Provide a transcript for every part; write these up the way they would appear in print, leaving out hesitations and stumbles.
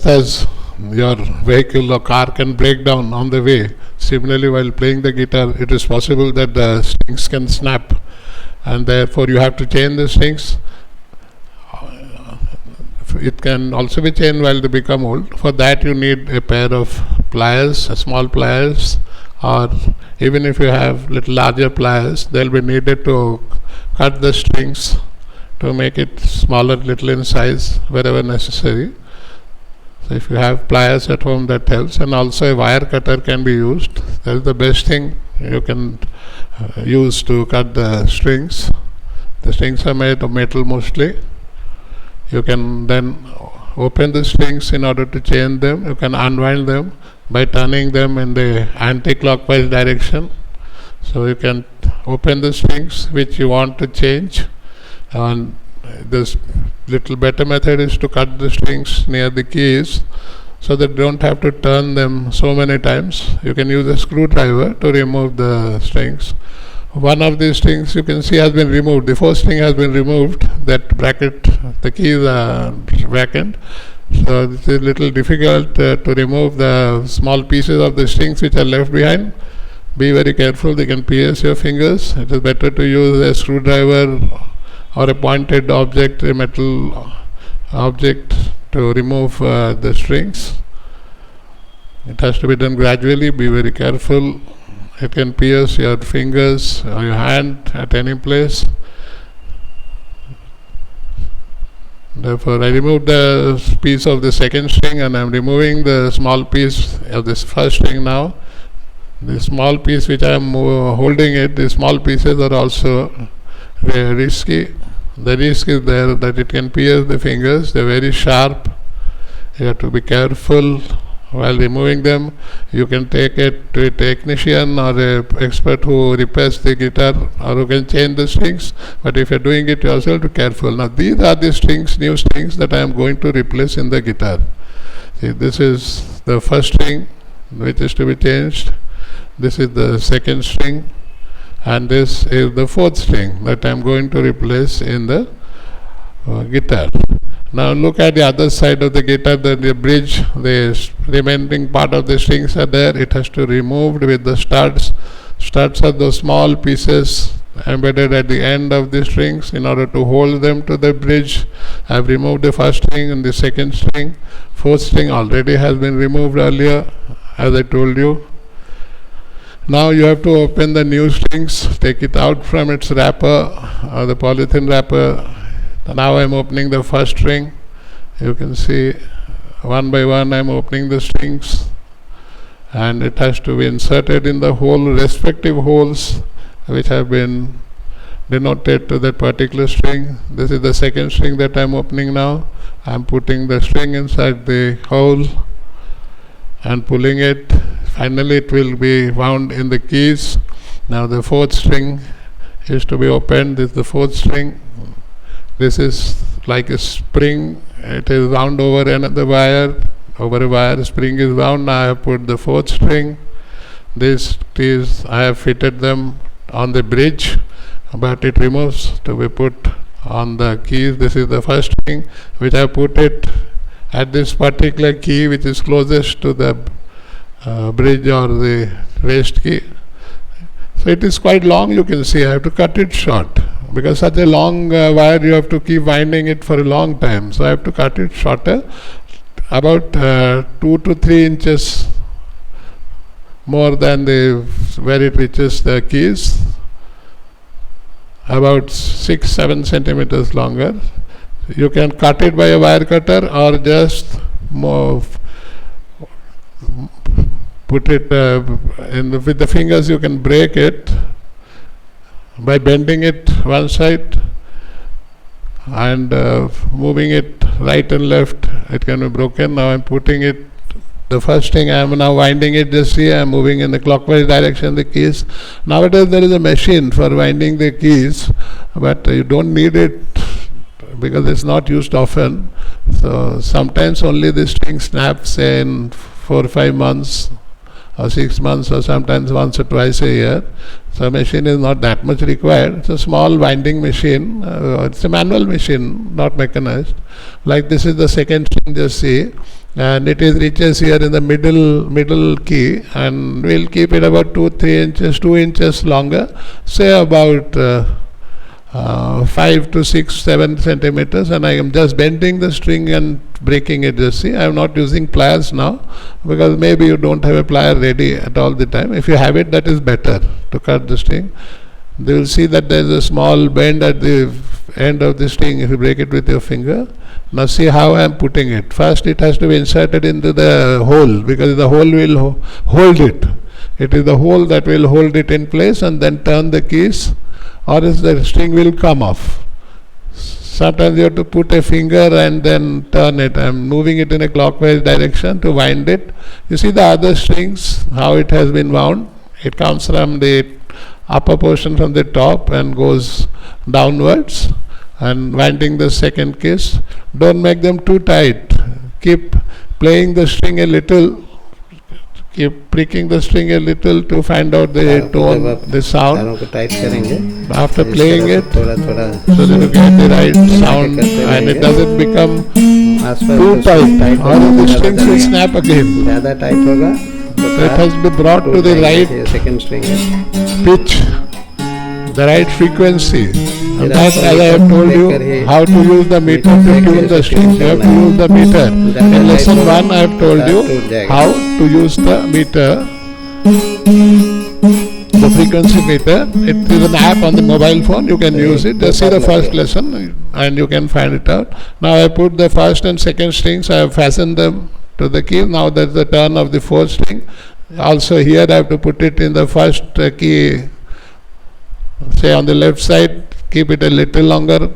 as your vehicle or car can break down on the way, similarly while playing the guitar, it is possible that the strings can snap, and therefore you have to change the strings. It can also be changed while they become old. For that you need a pair of pliers, small pliers, or even if you have little larger pliers, they will be needed to cut the strings to make it smaller little in size wherever necessary. So if you have pliers at home, that helps. And also a wire cutter can be used. That is the best thing you can use to cut the strings. The strings are made of metal mostly. You can then open the strings in order to change them. You can unwind them by turning them in the anti-clockwise direction. So you can open the strings which you want to change, and this little better method is to cut the strings near the keys so that you don't have to turn them so many times. You can use a screwdriver to remove the strings. One of these strings you can see has been removed. The first string has been removed, that bracket, the keys are vacant. So it is a little difficult to remove the small pieces of the strings which are left behind. Be very careful, they can pierce your fingers. It is better to use a screwdriver or a pointed object, a metal object, to remove the strings. It has to be done gradually, be very careful. It can pierce your fingers or your hand at any place. Therefore, I removed the piece of the second string and I am removing the small piece of this first string now. The small piece which I am holding it, the small pieces are also very risky. The risk is there that it can pierce the fingers. They are very sharp. You have to be careful while removing them. You can take it to a technician or an expert who repairs the guitar, or who can change the strings. But if you are doing it yourself, be careful. Now these are the strings, new strings that I am going to replace in the guitar. See, this is the first string which is to be changed. This is the second string, and this is the fourth string that I am going to replace in the guitar. Now look at the other side of the guitar, the bridge, the remaining part of the strings are there. It has to be removed with the studs. Studs are those small pieces embedded at the end of the strings in order to hold them to the bridge. I have removed the first string and the second string. Fourth string already has been removed earlier, as I told you. Now you have to open the new strings, take it out from its wrapper, or the polythene wrapper. Now I am opening the first string. You can see one by one I am opening the strings, and it has to be inserted in the hole, respective holes which have been denoted to that particular string. This is the second string that I am opening now. I am putting the string inside the hole and pulling it. Finally it will be wound in the keys. Now the fourth string is to be opened. This is the fourth string. This is like a spring. It is wound over another wire. Over a wire, spring is wound. Now I have put the fourth string. This is, I have fitted them on the bridge, but it removes to be put on the keys. This is the first string which I have put it at this particular key which is closest to the bridge or the raised key. So it is quite long, you can see. I have to cut it short, because such a long wire you have to keep winding it for a long time. So I have to cut it shorter, about 2 to 3 inches more than where it reaches the keys, about 6-7 centimeters longer. You can cut it by a wire cutter, or just put it with the fingers. You can break it by bending it one side and moving it right and left. It can be broken. Now I am putting it, the first thing I am now winding it. Just see, I am moving in the clockwise direction the keys. Nowadays there is a machine for winding the keys, but you don't need it because it's not used often. So sometimes only the string snaps, say in 4 or 5 months or 6 months, or sometimes once or twice a year. So machine is not that much required. It's a small winding machine. It's a manual machine, not mechanized. Like this is the second string, just see. and it reaches here in the middle key, and we'll keep it about 2 inches longer, say about 5 to 6, 7 centimeters, and I am just bending the string and breaking it. Just see, I am not using pliers now, because maybe you don't have a plier ready at all the time. If you have it, that is better to cut the string. They will see that there is a small bend at the end of the string if you break it with your finger. Now see how I am putting it. First it has to be inserted into the hole, because the hole will hold it. It is the hole that will hold it in place, and then turn the keys, or else the string will come off. Sometimes you have to put a finger and then turn it. I am moving it in a clockwise direction to wind it. You see the other strings, how it has been wound. It comes from the upper portion from the top and goes downwards, and winding the second keys. Don't make them too tight. Keep playing the string a little. Keep pricking the string a little to find out the tone, the sound. After playing it, so that you get the right sound, and it doesn't become too tight, or the strings will snap again. So it has been brought to the right pitch, the right frequency. And that, as I have told you, how to use the meter to tune the strings. You have to use the meter. In lesson 1, I have told you how to use the meter, the frequency meter. It is an app on the mobile phone. You can use it. Just see the first lesson and you can find it out. Now I put the first and second strings. I have fastened them to the key. Now that's the turn of the fourth string. Also here I have to put it in the first key, say on the left side. Keep it a little longer,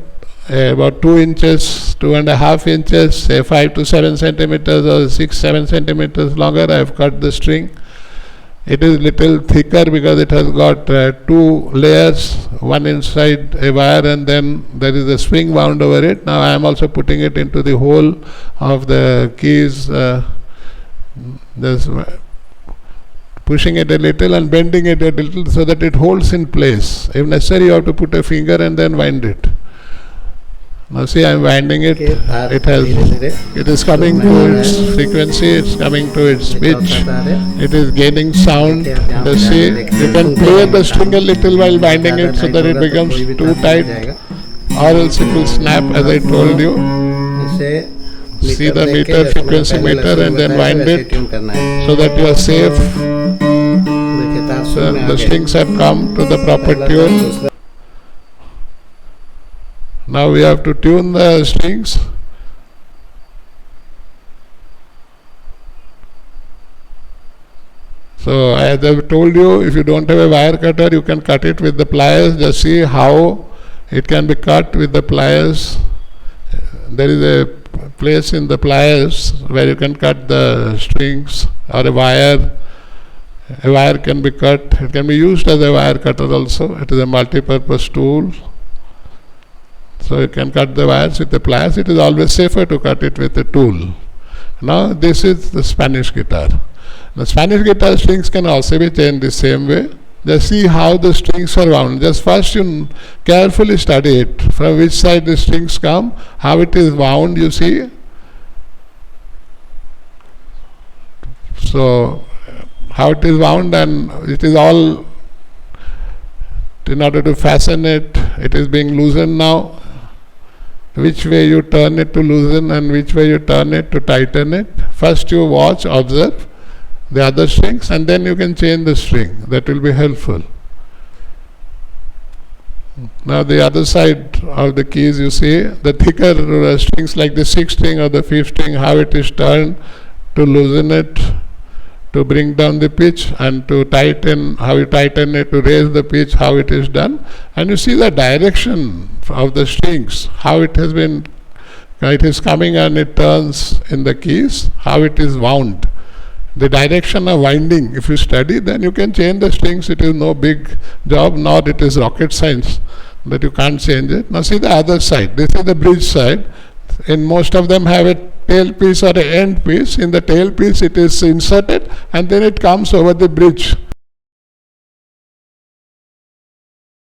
about 2 inches, 2.5 inches, say 5 to 7 centimeters or 6, 7 centimeters longer. I have cut the string. It is little thicker because it has got 2 layers, one inside a wire, and then there is a spring wound over it. Now I am also putting it into the hole of the keys. Pushing it a little and bending it a little so that it holds in place. If necessary, you have to put a finger and then wind it. Now see, I am winding it. It is coming to its frequency. It's coming to its pitch. It is gaining sound. Let's see, you can play the string a little while winding it so that it becomes too tight, or else it will snap, as I told you. See the meter, frequency meter, and then wind it so that you are safe. So the strings have come to the proper tune. Now we have to tune the strings. So as I have told you, if you don't have a wire cutter, you can cut it with the pliers. Just see how it can be cut with the pliers. There is a place in the pliers where you can cut the strings, or a wire. A wire can be cut. It can be used as a wire cutter also. It is a multi-purpose tool. So you can cut the wires with the pliers. It is always safer to cut it with a tool. Now this is the Spanish guitar. The Spanish guitar strings can also be changed the same way. Just see how the strings are wound. Just first you carefully study it. From which side the strings come, how it is wound, you see. So how it is wound, and it is all, in order to fasten it, it is being loosened now. Which way you turn it to loosen and which way you turn it to tighten it. First you watch, observe the other strings, and then you can change the string. That will be helpful. Now the other side of the keys, you see the thicker strings like the 6th string or the 5th string, how it is turned to loosen it, to bring down the pitch, and to tighten, how you tighten it to raise the pitch, how it is done. And you see the direction of the strings, how it has been, it is coming and it turns in the keys, how it is wound. The direction of winding, if you study, then you can change the strings. It is no big job, nor it is rocket science that you can't change it. Now see the other side. This is the bridge side. In most of them have a tail piece or an end piece. In the tail piece it is inserted and then it comes over the bridge.